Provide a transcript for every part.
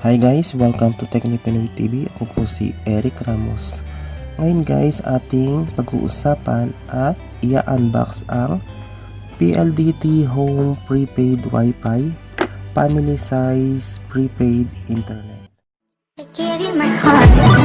Hi guys, welcome to Techni Pinoy TV. Ako po si Eric Ramos. Ngayon guys, ating pag-uusapan at i-unbox ang PLDT Home Prepaid Wi-Fi Family Size Prepaid Internet. I give you my heart.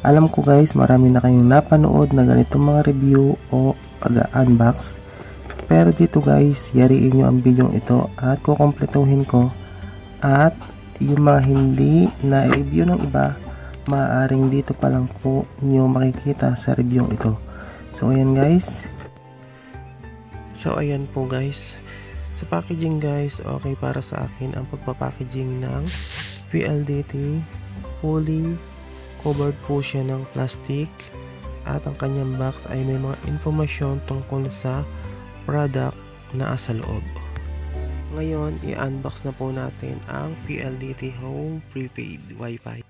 Alam ko guys, marami na kayong napanood na ganitong mga review o pag-unbox. Pero dito guys, yariin nyo ang video ito at kukompletuhin ko. At yung mga hindi na review ng iba, maaaring dito pa lang po nyo makikita sa review ito. So ayan guys. So ayan po guys. Sa packaging guys, okay para sa akin ang pagpapackaging ng PLDT. Fully covered po siya ng plastic at ang kanyang box ay may mga informasyon tungkol sa product na sa loob. Ngayon, i-unbox na po natin ang PLDT Home Prepaid Wi-Fi.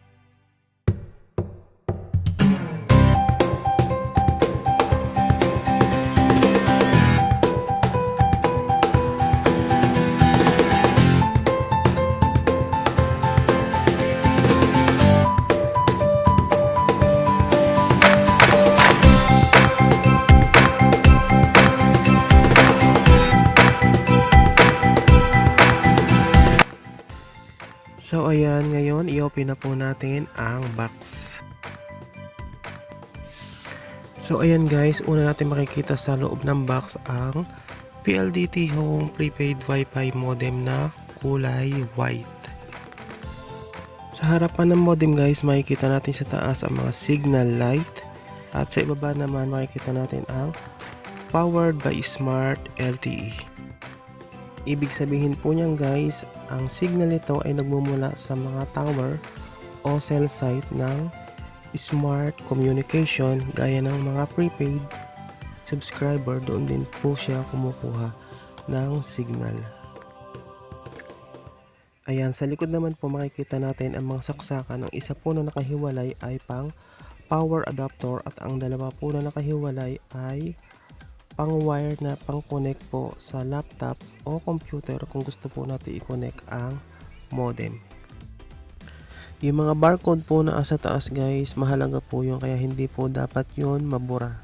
So ayan, ngayon i-open na po natin ang box. So ayan guys, una natin makikita sa loob ng box ang PLDT Home Prepaid Wi-Fi modem na kulay white. Sa harapan ng modem guys, makikita natin sa taas ang mga signal light at sa ibaba naman makikita natin ang powered by Smart LTE. Ibig sabihin po niyan guys, ang signal nito ay nagmumula sa mga tower o cell site ng smart communication gaya ng mga prepaid subscriber. Doon din po siya kumukuha ng signal. Ayan, sa likod naman po makikita natin ang mga saksakan. Ang isa po na nakahiwalay ay pang power adapter at ang dalawa po na nakahiwalay ay pang wire na pang connect po sa laptop o computer kung gusto po natin i-connect ang modem. Yung mga barcode po na sa taas guys, mahalaga po yun, kaya hindi po dapat yun mabura.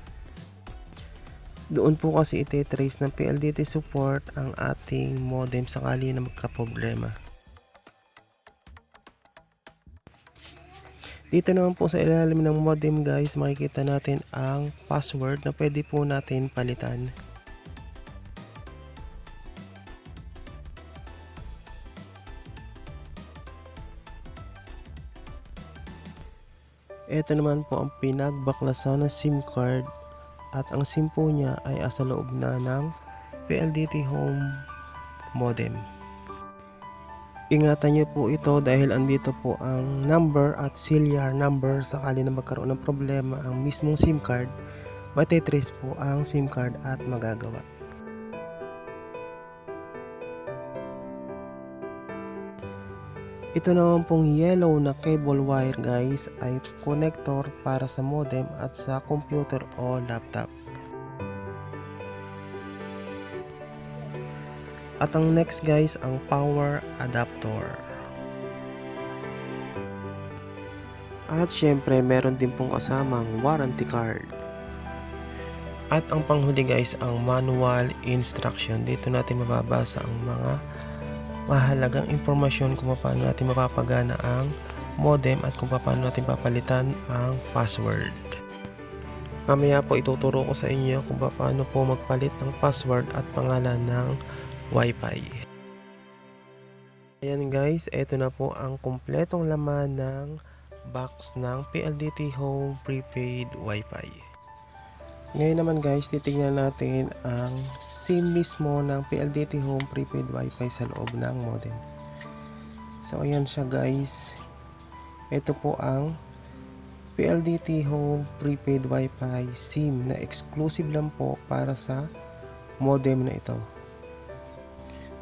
Doon po kasi ite-trace ng PLDT support ang ating modem sakali na magka-problema. Dito naman po sa ilalim ng modem guys, makikita natin ang password na pwede po natin palitan. Ito naman po ang pinagbaklasan ng SIM card at ang SIM po niya ay asa loob na ng PLDT Home modem. Ingatan nyo po ito dahil andito po ang number at serial number sakali na magkaroon ng problema ang mismong SIM card, matitrace po ang SIM card at magagawa. Ito naman pong yellow na cable wire guys ay connector para sa modem at sa computer o laptop. At ang next guys, ang power adapter. At syempre meron din pong kasamang warranty card. At ang panghuli guys, ang manual instruction. Dito natin mababasa ang mga mahalagang impormasyon kung paano natin mapapagana ang modem at kung paano natin papalitan ang password. Mamaya po ituturo ko sa inyo kung paano po magpalit ng password at pangalan ng Wi-Fi. Ayan guys, ito na po ang kumpletong laman ng box ng PLDT Home Prepaid Wi-Fi. Ngayon naman guys, titingnan natin ang SIM mismo ng PLDT Home Prepaid Wi-Fi sa loob ng modem. So ayan siya guys. Ito po ang PLDT Home Prepaid Wi-Fi SIM na exclusive lang po para sa modem na ito.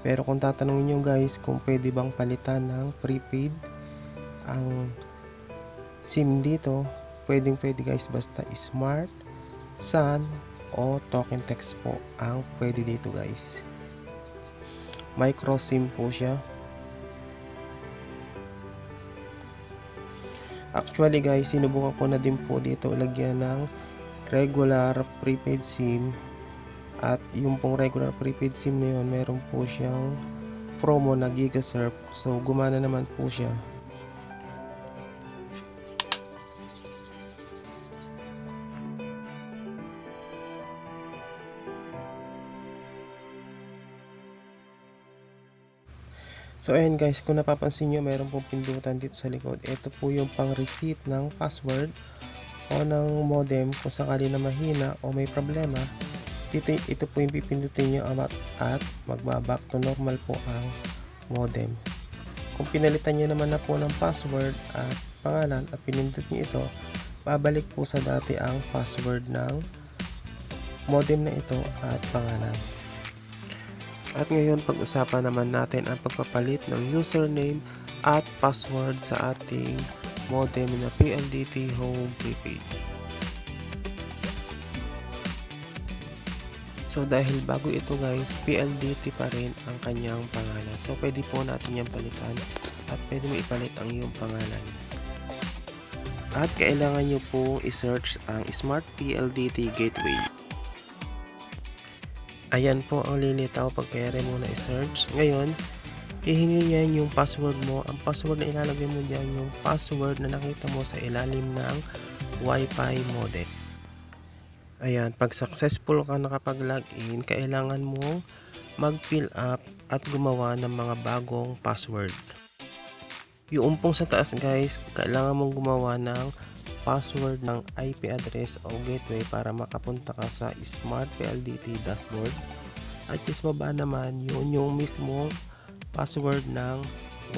Pero kung tatanungin nyo guys kung pwede bang palitan ng prepaid ang SIM dito, pwede guys, basta Smart, Sun, o Token Text po ang pwede dito guys. Micro SIM po siya. Actually guys, sinubukan ko na din po dito lagyan ng regular prepaid SIM. At yung pong regular prepaid SIM na yun, meron po siyang promo na GigaSurf. So gumana naman po siya. So ayan guys, kung napapansin nyo, meron pong pindutan dito sa likod. Ito po yung pang reset ng password o ng modem kung sakali na mahina o may problema. Ito po yung pipindutin nyo at magbaback to normal po ang modem. Kung pinalitan nyo naman na po ng password at pangalan at pinindot nyo ito, babalik po sa dati ang password ng modem na ito at pangalan. At ngayon, pag-usapan naman natin ang pagpapalit ng username at password sa ating modem na PLDT Home Prepaid. So dahil bago ito guys, PLDT pa rin ang kanyang pangalan. So pwede po natin yung palitan at pwede mo ipalit ang iyong pangalan. At kailangan nyo po i-search ang Smart PLDT Gateway. Ayan po ang lilitaw pag kaya mo na i-search. Ngayon, hihingi niya yung password mo. Ang password na ilalagay mo dyan, yung password na nakita mo sa ilalim ng Wi-Fi modem. Ayan, pag successful ka nakapag-login, kailangan mo mag-fill up at gumawa ng mga bagong password. Yung pong sa taas guys, kailangan mong gumawa ng password ng IP address o gateway para makapunta ka sa Smart PLDT dashboard. At yung sa baba naman, yun yung mismo password ng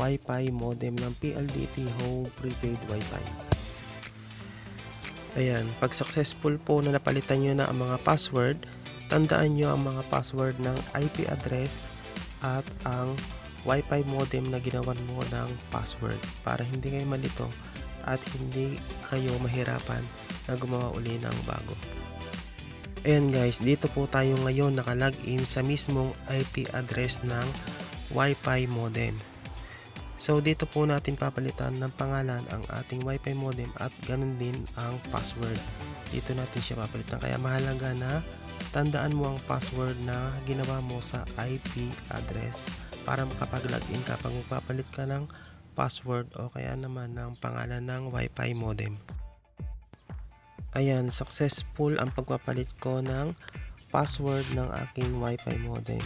Wi-Fi modem ng PLDT Home Prepaid Wi-Fi. Ayan, pag successful po na napalitan nyo na ang mga password, tandaan nyo ang mga password ng IP address at ang Wi-Fi modem na ginawan mo ng password para hindi kayo malito at hindi kayo mahirapan na gumawa uli ng bago. Ayan guys, dito po tayo ngayon nakalagin sa mismong IP address ng Wi-Fi modem. So dito po natin papalitan ng pangalan ang ating Wi-Fi modem at ganun din ang password. Dito natin siya papalitan, kaya mahalaga na tandaan mo ang password na ginawa mo sa IP address para makapag-login ka pag magpapalit ka ng password o kaya naman ng pangalan ng Wi-Fi modem. Ayan, successful ang pagpapalit ko ng password ng aking Wi-Fi modem.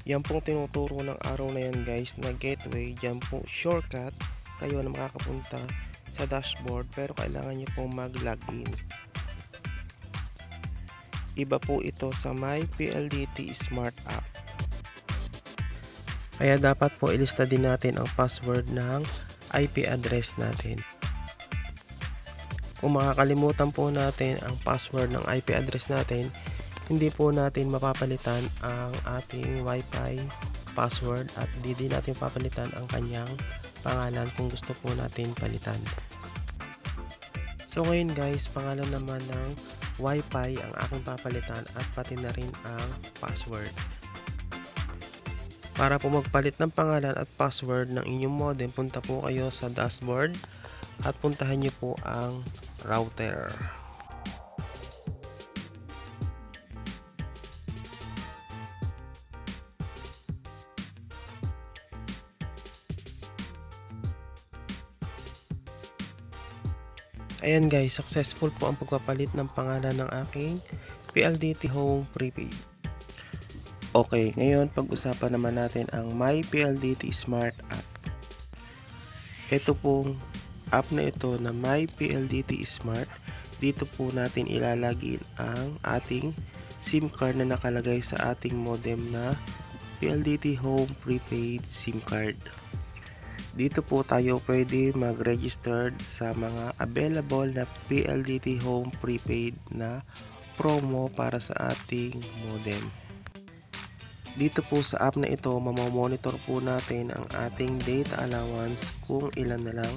Yan pong tinuturo ng araw na yan guys na gateway. Yan po shortcut kayo na makakapunta sa dashboard, pero kailangan nyo pong mag-login. Iba po ito sa My PLDT Smart App. Kaya dapat po ilista din natin ang password ng IP address natin. Kung makakalimutan po natin ang password ng IP address natin, hindi po natin mapapalitan ang ating Wi-Fi password at hindi natin papalitan ang kanyang pangalan kung gusto po natin palitan. So ngayon guys, pangalan naman ng Wi-Fi ang aking papalitan at pati na rin ang password. Para po magpalit ng pangalan at password ng inyong modem, punta po kayo sa dashboard at puntahan nyo po ang router. Ayan guys, successful po ang pagpapalit ng pangalan ng aking PLDT Home Prepaid. Okay, ngayon pag-usapan naman natin ang My PLDT Smart App. Ito pong app na ito na My PLDT Smart. Dito po natin ilalagin ang ating SIM card na nakalagay sa ating modem na PLDT Home Prepaid SIM card. Dito po tayo pwede mag-register sa mga available na PLDT Home Prepaid na promo para sa ating modem. Dito po sa app na ito, mamomonitor po natin ang ating data allowance kung ilan na lang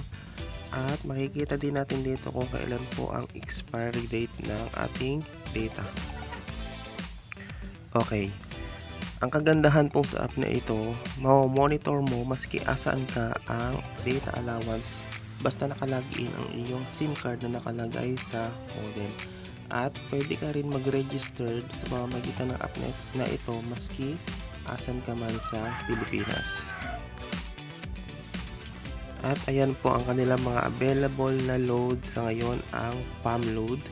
At makikita din natin dito kung kailan po ang expiry date ng ating data. Okay. Ang kagandahan po sa app na ito, monitor mo maski asaan ka ang data allowance basta nakalagin ang iyong SIM card na nakalagay sa modem. At pwede ka rin mag-register sa pamamagitan ng app na ito maski asan ka man sa Pilipinas. At ayan po ang kanilang mga available na load sa ngayon, ang PAMload.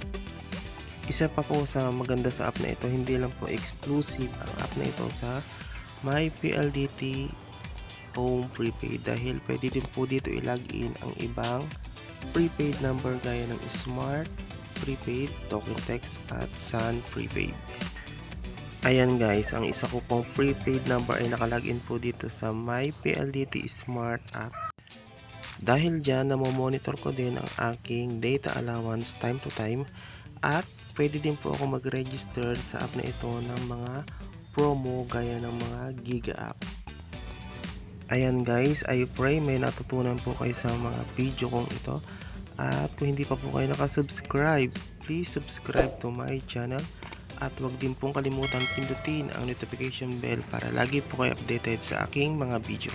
Isa pa po sa maganda sa app na ito, hindi lang po exclusive ang app na ito sa My PLDT Home Prepaid dahil pwede din po dito i-login ang ibang prepaid number gaya ng Smart Prepaid, Token Text at Sun Prepaid. Ayan guys, ang isa ko pong prepaid number ay nakalagin po dito sa My PLDT Smart app. Dahil dyan, namomonitor ko din ang aking data allowance time to time at pwede din po ako mag-register sa app na ito ng mga promo gaya ng mga giga app. Ayan guys, I pray may natutunan po kayo sa mga video kong ito. At kung hindi pa po kayo nakasubscribe, please subscribe to my channel. At huwag din pong kalimutan pindutin ang notification bell para lagi po kayo updated sa aking mga video.